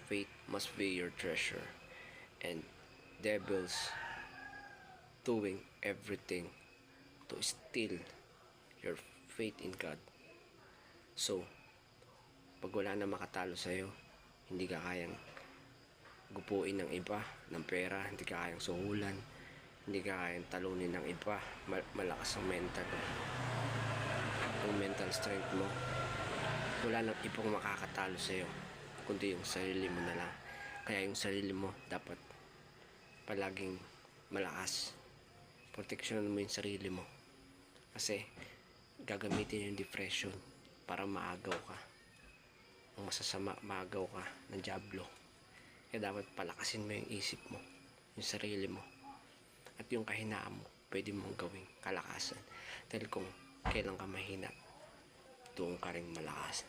faith must be your treasure, and devils doing everything to steal your faith in God. So, pag wala na makatalo sa'yo, hindi ka kayang gupuin ng iba ng pera, hindi ka kayang suhulan, hindi ka kayang talunin ng iba, malakas ang mental strength mo, wala nang ibang makakatalo sa'yo kundi yung sarili mo na lang. Kaya yung sarili mo dapat palaging malakas, proteksyonan mo yung sarili mo, kasi gagamitin yung depression para maagaw ka, ang masasama, maagaw ka ng diablo. Kaya dapat palakasin mo yung isip mo, yung sarili mo, at yung kahinaan mo pwede mong gawing kalakasan, dahil kung kailan ka mahina, doon ka rin malakas.